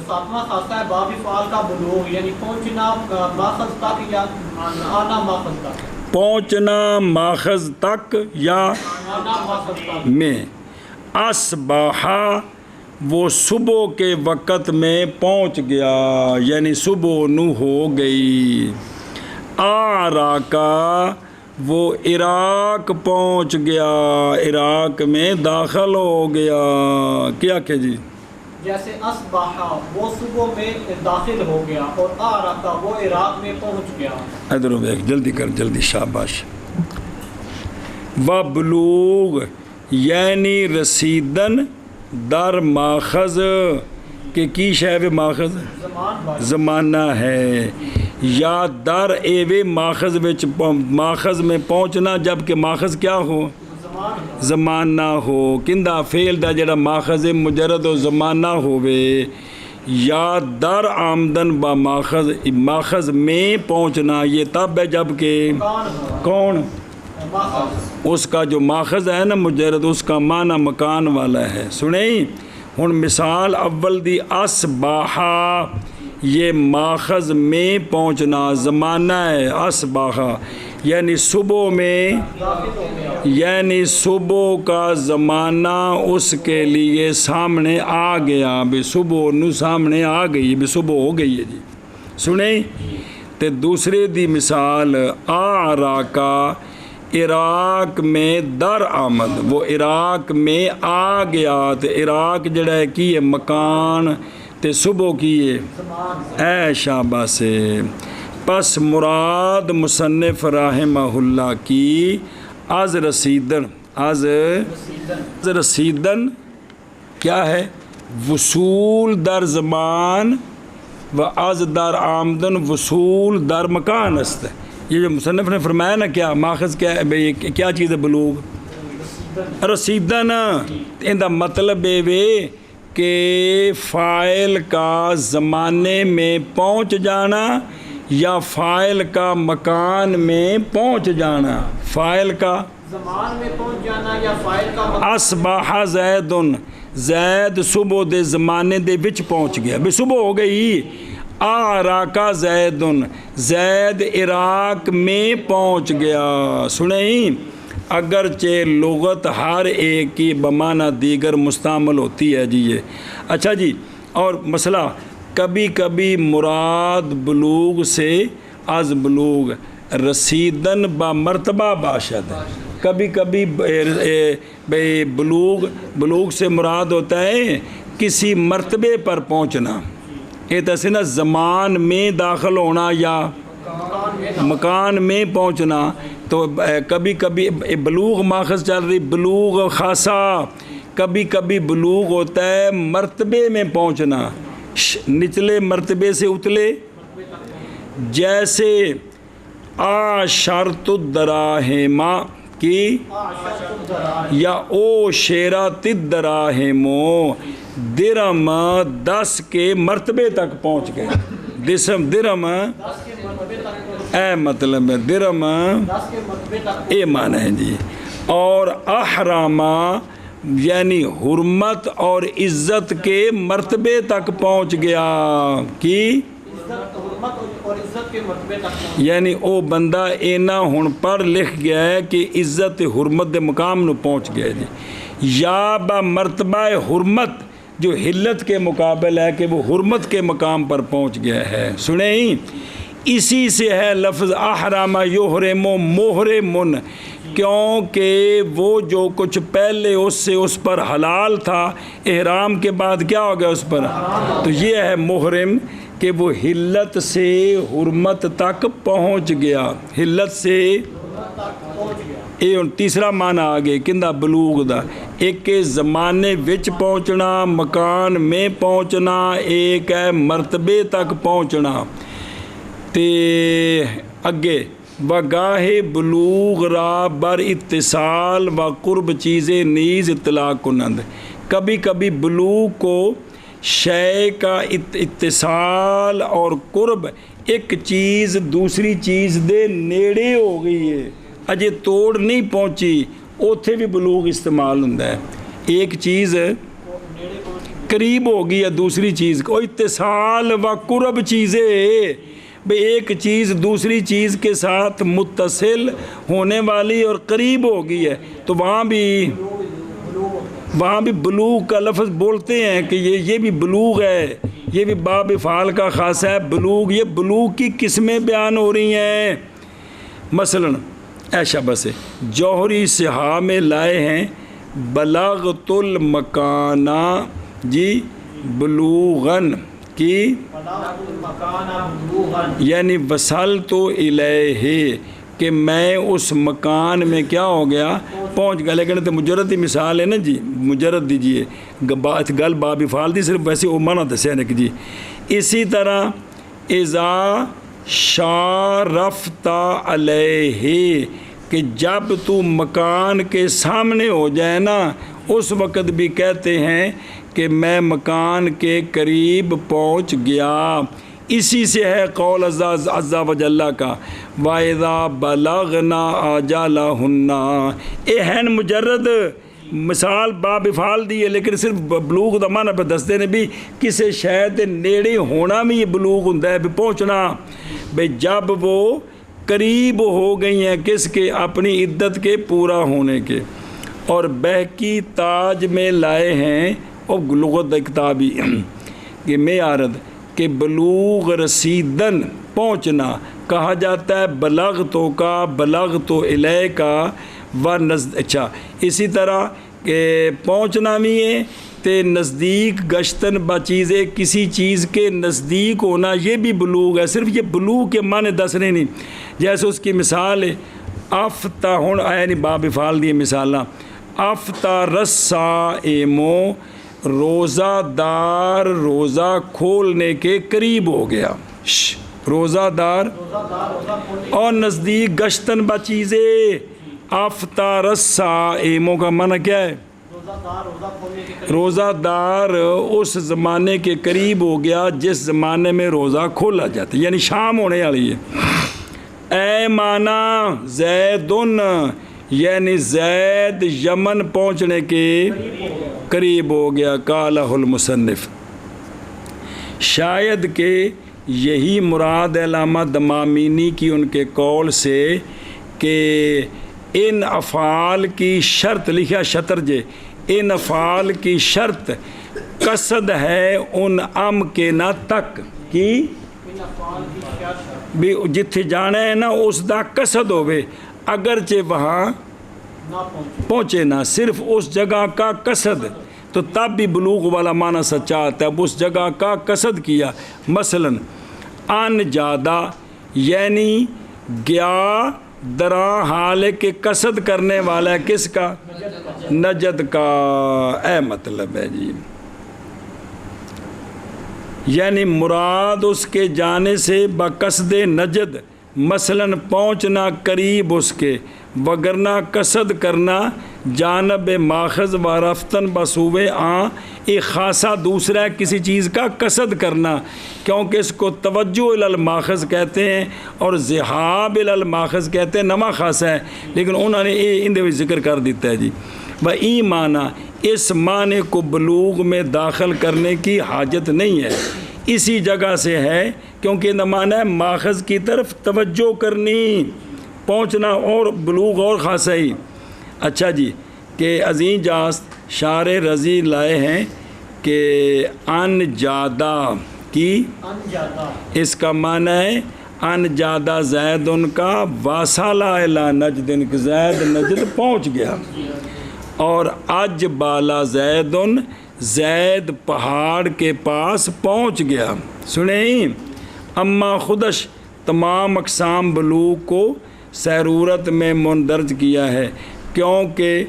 ساتواں خاصہ ہے باب فعال کا بلوغ, یعنی پہنچنا ماخذ تک یا آنا ماخذ تک. پہنچنا ماخذ تک یا آنا ماخذ تک میں. اصبحا وہ صبح کے وقت میں پہنچ گیا, یعنی صبح نو ہو گئی. آراکا وہ عراق پہنچ گیا, عراق میں داخل ہو گیا. کیا کہ جی جیسے اصبح وہ صبح میں داخل ہو گیا, اور آراکا وہ عراق میں پہنچ گیا. ادھر دیکھ جلدی کر جلدی, شاباش. وبلوغ یعنی رسیدن در ماخذ کہ کی شے ماخذ زمانہ ہے, یا در ایوے ماخذ میں پہنچنا جب کہ ماخذ کیا ہو؟ زمانہ ہو. کندہ فعل دا جڑا ماخذ مجرد و زمانہ ہوئے, یا در آمدن با ماخذ میں پہنچنا یہ تب ہے جب کہ کون اس کا جو ماخذ ہے نا مجرد, اس کا معنی مکان والا ہے. سنیں ہن مثال اول دی اصباحا, یہ ماخذ میں پہنچنا زمانہ ہے. اصباحا یعنی صبح میں, یعنی صبح کا زمانہ اس کے لیے سامنے آ گیا. بے صبح نو سامنے آ گئی, بے صبح ہو گئی ہے جی. سنیں تے دوسرے دی مثال آراکا عراق میں در آمد, وہ عراق میں آ گیا. تے عراق جڑا ہے کی ہے مکان, تے صبح کی ہے اے شابہ سے. پس مراد مصنف رحمہ اللہ کی از رسیدن, از رسیدن کیا ہے؟ وصول در زمان, و از در آمدن وصول در مکان است. یہ جو مصنف نے فرمایا نا کیا ماخذ کیا ہے, کیا چیز ہے بلوغ؟ رسیدن. ان دا مطلب ہے کہ فاعل کا زمانے میں پہنچ جانا یا فاعل کا مکان میں پہنچ جانا. فاعل کا زمان میں پہنچ جانا یا فاعل کا مکان. اصبح زیدن, زید صبح دے زمانے دے وچ پہنچ گیا, بے صبح ہو گئی. آراکا زیدن, زید عراق میں پہنچ گیا. سنیں اگرچہ لغت ہر ایک کی بمانہ دیگر مستعمل ہوتی ہے جی. یہ اچھا جی. اور مسئلہ کبھی کبھی مراد بلوغ سے از بلوغ رسیدن با مرتبہ باشد, کبھی کبھی بلوغ سے مراد ہوتا ہے کسی مرتبے پر پہنچنا. یہ تیسے نا زمان میں داخل ہونا یا مکان میں پہنچنا. تو کبھی کبھی بلوغ ماخذ چل رہی, بلوغ خاصہ. کبھی کبھی بلوغ ہوتا ہے مرتبے میں پہنچنا, نچلے مرتبے سے اتلے. جیسے آشرت الدراہما کی یا او شیرات الدراہمو درم 10 کے مرتبے تک پہنچ گئے. درم اے مطلب ہے درم اے معنی ہے جی. اور احرامہ یعنی حرمت اور عزت کے مرتبے تک پہنچ گیا کی یعنی او بندہ اینا ہن پر لکھ گیا ہے کہ عزت حرمت دے مقام نو پہنچ گیا جی. یا با مرتبہ حرمت جو حلت کے مقابل ہے کہ وہ حرمت کے مقام پر پہنچ گیا ہے. سنیں ہی اسی سے ہے لفظ احرام یحرم محرمن، کیونکہ وہ جو کچھ پہلے اس پر حلال تھا احرام کے بعد کیا ہو گیا اس پر، تو یہ ہے محرم کہ وہ حلت سے حرمت تک پہنچ گیا. حلت سے یہ تیسرا معنی آگے کندہ بلوغ دا، ایک زمانے وچ پہنچنا، مکان میں پہنچنا، ایک ہے مرتبے تک پہنچنا. تے اگے وگاہ بلوغ را بر اتصال و قرب چیزیں نیز اطلاق کنند. کبھی کبھی بلوغ کو شے کا اتصال اور قرب ایک چیز دوسری چیز دے نیڑے ہو گئی ہے، اجے توڑ نہیں پہنچی، اوتھے بھی بلوغ استعمال ہوندا ہے. ایک چیز قریب ہو گئی ہے دوسری چیز کو، اتصال و قرب چیزیں بھئی ایک چیز دوسری چیز کے ساتھ متصل ہونے والی اور قریب ہو گئی ہے، تو وہاں بھی بلوغ کا لفظ بولتے ہیں کہ یہ بھی بلوغ ہے، یہ بھی باب افعال کا خاصہ ہے بلوغ. یہ بلوغ کی قسمیں بیان ہو رہی ہیں. مثلا ایشا بس جوہری صحاح میں لائے ہیں بلغت المکانہ جی بلوغن کی یعنی وصلت الیہ کہ میں اس مکان میں کیا ہو گیا پہنچ گیا. لیکن تو مجرد ہی مثال ہے نا جی، مجرد دیجئے گل باب افعال دی صرف ویسے وہ معنی دسے نا کہ جی. اسی طرح اذا شارفت علیہ کہ جب تو مکان کے سامنے ہو جائے نا اس وقت بھی کہتے ہیں کہ میں مکان کے قریب پہنچ گیا. اسی سے ہے قول عز و جل کا وَإِذَا بَلَغْنَا آجَالَهُنَّ. اے ہیں مجرد مثال باب افعال دی ہے، لیکن صرف بلوغ دا معنی پہ دستے نے بھی کسی شاید نیڑے ہونا بھی یہ بلوغ ہوتا ہے، بھی پہنچنا. بھئی جب وہ قریب ہو گئی ہیں کس کے، اپنی عدت کے پورا ہونے کے. اور بہکی تاج میں لائے ہیں اور لغت کتابی کہ میں عارض کہ بلوغ رسیدن پہنچنا کہا جاتا ہے بلغتو کا، بلغتو الیہ کا و اچھا. اسی طرح کہ پہنچنا بھی ہے تے نزدیک گشتن با چیزیں کسی چیز کے نزدیک ہونا یہ بھی بلوغ ہے. صرف یہ بلوغ کے معنی دس رہے نہیں. جیسے اس کی مثال ہے افتاحن یعنی باب افعال دی مثالاں افطار الصائمو روزہ دار روزہ کھولنے کے قریب ہو گیا. روزہ دار اور نزدیک گشتن با چیزیں. افطار الصائمو کا معنی کیا ہے؟ روزہ دار اس زمانے کے قریب ہو گیا جس زمانے میں روزہ کھولا جاتا ہے، یعنی شام ہونے والی ہے. اے مانا زیدن یعنی زید یمن پہنچنے کے قریب ہو گیا. قالہ المصنف شاید کہ یہی مراد علامہ دمامینی کی ان کے قول سے کہ ان افعال کی شرط لکھا شطرجے ان افعال کی شرط قصد ہے ان ام کے نہ تک کی بھی جتھے جانا ہے نا اس دا قصد ہوئے اگرچہ وہاں پہنچے نہ صرف اس جگہ کا قصد تو تب بھی بلوغ والا معنی سچا آتا ہے. اب اس جگہ کا قصد کیا مثلا ان جادہ یعنی گیا درا حال کے قصد کرنے والا ہے کس کا؟ نجد کا. اے مطلب ہے جی یعنی مراد اس کے جانے سے بقصد نجد مثلاً پہنچنا قریب اس کے، وگرنہ قصد کرنا جانب ماخذ و رفتن بسوے ایک خاصا دوسرا ہے کسی چیز کا قصد کرنا، کیونکہ اس کو توجہ الی الماخذ کہتے ہیں اور ذہاب الی الماخذ کہتے ہیں، نواں خاصا ہے لیکن انہوں نے اندے بھی ذکر کر دیتا ہے جی۔ و ای معنی، اس معنی کو بلوغ میں داخل کرنے کی حاجت نہیں ہے، اسی جگہ سے ہے کیونکہ یہ معنی ہے ماخذ کی طرف توجہ کرنی، پہنچنا اور بلوغ اور خاصا ہی۔ اچھا جی، کہ عظیم جاست شارع رضی لائے ہیں کہ ان جادہ کی اس کا معنی ہے ان جادہ زید ان کا واصلہ الی نجد، زید نجد پہنچ گیا، اور اج بالا زید زید پہاڑ کے پاس پہنچ گیا۔ سنیں، اما خودش تمام اقسام بلوغ کو سیرورت میں مندرج کیا ہے، کیونکہ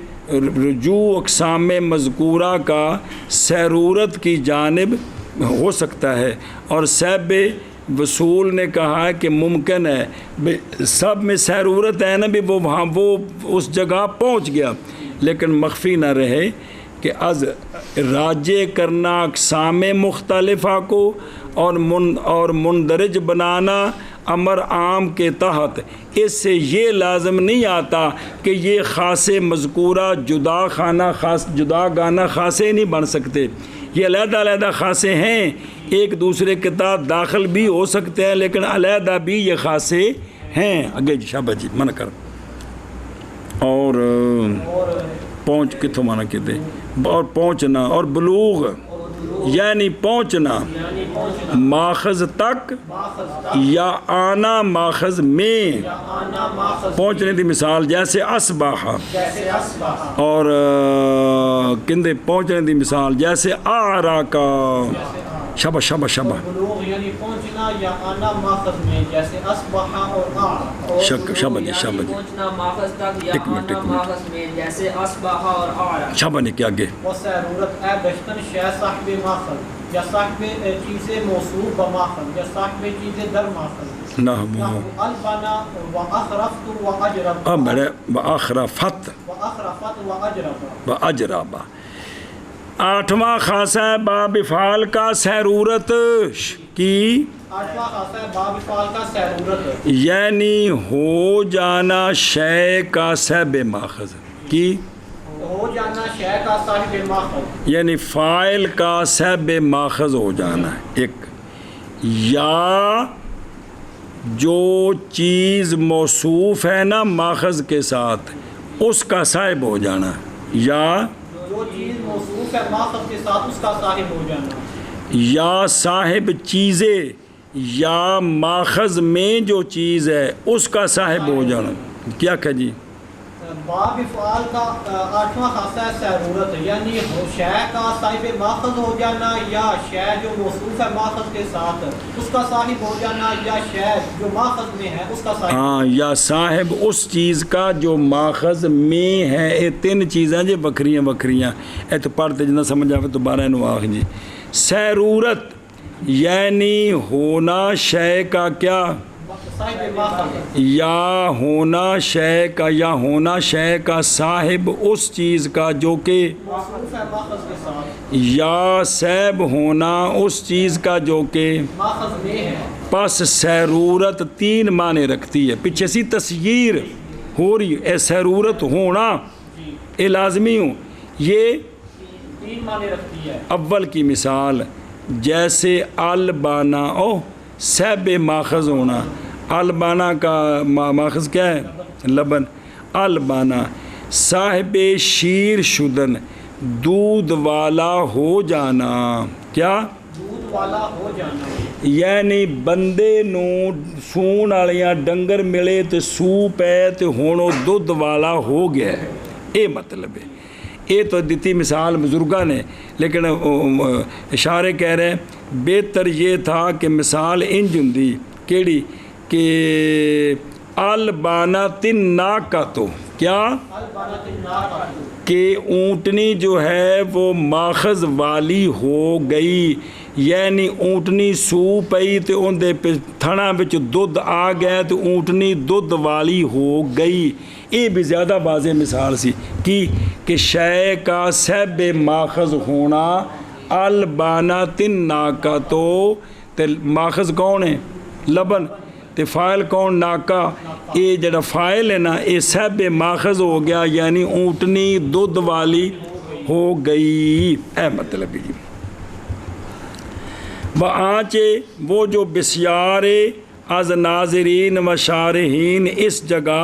رجوع اقسام مذکورہ کا سیرورت کی جانب ہو سکتا ہے، اور صاحب وصول نے کہا ہے کہ ممکن ہے سب میں سیرورت ہے نا بھی وہ وہاں وہ اس جگہ پہنچ گیا، لیکن مخفی نہ رہے کہ از راجع کرنا اقسام مختلفہ کو اور مندرج بنانا امر عام کے تحت، اس سے یہ لازم نہیں آتا کہ یہ خاص مذکورہ جدا گانا خاصے نہیں بن سکتے، یہ علیحدہ علیحدہ خاصے ہیں، ایک دوسرے کے تحت داخل بھی ہو سکتے ہیں لیکن علیحدہ بھی یہ خاصے ہیں۔ آگے جی شابہ جی منع کر، اور پہنچ کتوں مانا کہتے اور پہنچنا، اور بلوغ یعنی پہنچنا ماخذ تک یا آنا ماخذ میں، پہنچنے کی مثال جیسے اصبح، اور کندے پہنچنے کی مثال جیسے آرا کا۔ شبہ شبہ شبہ یعنی پہنچنا یا آنا ماخذ میں جیسے اصبح اور آرا، شبہ جی شبہ جی پہنچنا ماخذ تک یا ایک منٹ آنا ماخذ میں جیسے اصبح اور آرا۔ شبہ نے کیا آگے وہ سیرورت ہے بشتن شے صاحب ماخذ یا صاحب چیز موصوف بماخذ یا صاحب چیز در ماخذ، نہ البنا و اخرفت و اجرب، میرے وآخرفت و اجربا۔ آٹھواں خاصہ ہے باب افعال کا سیرورت کی، آٹھواں خاصہ ہے باب افعال کا سیرورت، یعنی ہو جانا شے کا صاحب ماخذ کی، ہو جانا شے کا صاحب ماخذ، یعنی فاعل کا صاحب ماخذ ہو جانا ایک، یا جو چیز موصوف ہے نا ماخذ کے ساتھ اس کا صاحب ہو جانا، یا جو چیز موصوف ہے ماخذ کے ساتھ اس کا صاحب ہو جانا، یا صاحب چیزیں یا ماخذ میں جو چیز ہے اس کا صاحب ہو جانا۔ کیا کہ جی باب افعال کا آٹھواں خاصہ ہے سیرورت، یعنی شے کا صاحب ماخذ ہو جانا، یا شے جو موصوف ہے ماخذ کے ساتھ اس کا صاحب ہو جانا، یا شے جو ماخذ میں ہے اس کا صاحب، ہاں یا صاحب اس چیز کا جو ماخذ میں ہے۔ یہ تین چیزیں جی وکھریاں وکھریاں، اے تو پڑھتے جنا سمجھ آئے تو بارہ نو آخ جی۔ سیرورت یعنی ہونا شے کا کیا، صاحب ماخذ، یا ہونا شے کا، یا ہونا شے کا صاحب اس چیز کا جو کہ، موصوف ہے ماخذ کے ساتھ، یا صاحب ہونا اس چیز کا جو کہ ماخذ میں ہے۔ پس سیرورت تین معنی رکھتی ہے، پیچھے سی تصغیر ہو رہی ہے، اے سیرورت ہونا اے لازمی ہوں، یہ تین معنی رکھتی ہے۔ اول کی مثال جیسے البانا او صاحب ماخذ ہونا، البانا کا ماخذ کیا ہے لبن، البانا صاحب شیر شدن دودھ والا ہو جانا، کیا دودھ والا ہو جانا، یعنی بندے نو سون والیاں ڈنگر ملے تو سو پے تو ہون وہ دودھ والا ہو گیا ہے، یہ مطلب ہے۔ یہ تو دیتی مثال بزرگاں نے، لیکن اشارے کہہ رہے ہیں بہتر یہ تھا کہ مثال انج ہوندی کیڑی کہ البانا تن ناکا، تو کیا کہ اونٹنی جو ہے وہ ماخذ والی ہو گئی، یعنی اونٹنی سو پئی تے اندے تھنا وچ دودھ آ گیا تے اونٹنی دودھ والی ہو گئی. یہ بھی زیادہ واضح مثال سی کہ شے کا سہب ماخذ ہونا البانا تن ناکا تے ماخذ کون ہے لبن تے فائل کون ناکا. یہ جڑا فائل ہے نا یہ سہب ماخذ ہو گیا یعنی اونٹنی دودھ والی ہو گئی. اے مطلب جی وآنچے وہ جو بسیار از ناظرین و شارحین اس جگہ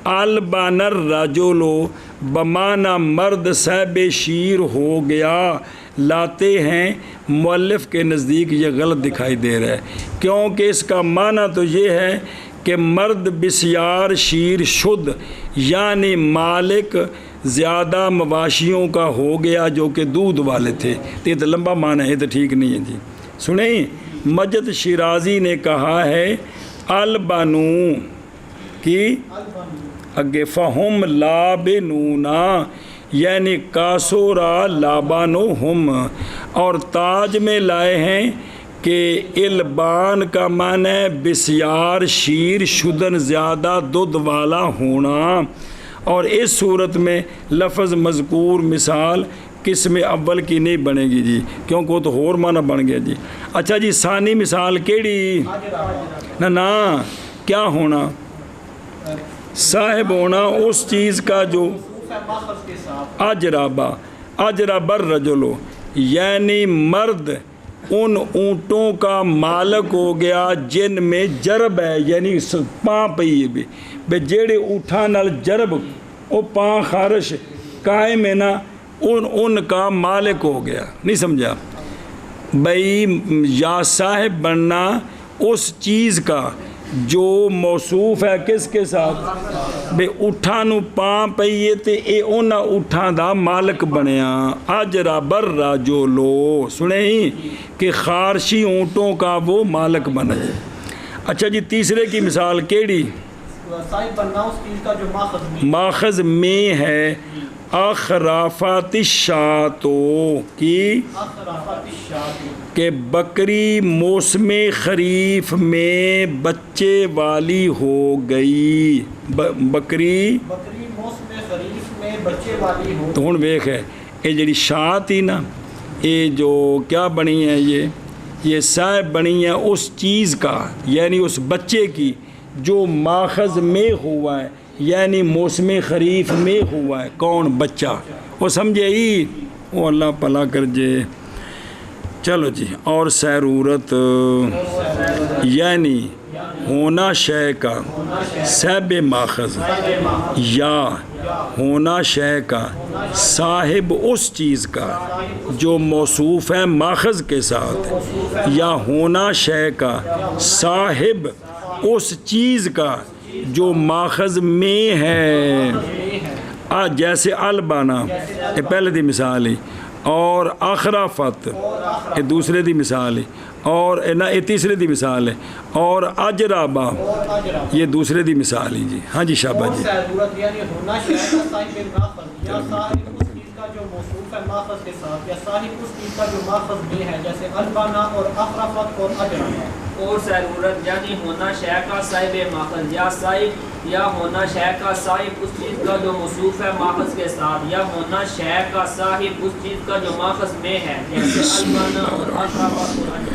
البانر رجولو بمانا مرد صاحب شیر ہو گیا لاتے ہیں. مؤلف کے نزدیک یہ غلط دکھائی دے رہا ہے کیونکہ اس کا معنی تو یہ ہے کہ مرد بسیار شیر شد یعنی مالک زیادہ مواشیوں کا ہو گیا جو کہ دودھ والے تھے. یہ تو لمبا معنی ہے تو ٹھیک نہیں ہے جی. سنیں مجد شیرازی نے کہا ہے البانو کی اگے فہم لابنونا یعنی کاسورا لابانو ہم اور تاج میں لائے ہیں کہ البان کا معنی ہے بسیار شیر شدن زیادہ دودھ والا ہونا. اور اس صورت میں لفظ مذکور مثال قسم اول کی نہیں بنے گی جی کیونکہ وہ تو اور معنی بن گیا جی. اچھا جی ثانی مثال کیڑی نا کیا ہونا صاحب ہونا اس چیز کا جو اجرب الرجل یعنی مرد ان اونٹوں کا مالک ہو گیا جن میں جرب ہے یعنی پاں پئی ہے بے جیڑے اونٹاں نال جرب او پاں خارش قائم ہے نا ان کا مالک ہو گیا. نہیں سمجھا بھئی یا صاحب بننا اس چیز کا جو موصوف ہے کس کے ساتھ بے اٹھاں نو پاں پئیے تے اے اونا اٹھاں دا مالک بنیا. اجرب الرجل سنیں کہ خارشی اونٹوں کا وہ مالک بنا. اچھا جی تیسرے کی مثال کیڑی ماخذ میں ہے اخرافات الشاتو کی کہ بکری موسم خریف میں بچے والی ہو گئی. بکری موسم خریف میں بچے والی ہو تو ہن ویکھ ہے یہ جڑی شاہ تھی نا یہ جو کیا بنی ہے یہ صاحب بنی ہے اس چیز کا یعنی اس بچے کی جو ماخذ میں ہوا ہے یعنی موسم خریف میں ہوا ہے. کون بچہ وہ سمجھے ہی وہ اللہ پلا کر جے. چلو جی اور سیرورت یعنی ہونا شے کا صاحب ماخذ یا ہونا شے کا صاحب اس چیز کا جو موصوف ہے ماخذ کے ساتھ یا ہونا شے کا صاحب اس چیز کا جو ماخذ میں ہے. جیسے البانا یہ پہلے دی مثال ہے اور اخرافت یہ دوسرے دی مثال ہے اور یہ تیسرے دی مثال ہے اور اجرابا یہ دوسرے دی مثال ہے جی. ہاں جی شابہ جی یعنی ہونا شاید صاحب ماخذ یا صاحب اس چیز کا جو موصوف ہے ماخذ کے ساتھ یا صاحب اس چیز کا جو ماخذ میں ہے جیسے البانا اور اخرافت اور اجرابا. اور ضرورت یعنی ہونا شے کا صاحب ماخذ یا صاحب یا ہونا شے کا صاحب اس چیز کا جو موصوف ہے ماخذ کے ساتھ یا ہونا شے کا صاحب اس چیز کا جو ماخذ میں ہے جیسے البانا اور اخرافت اور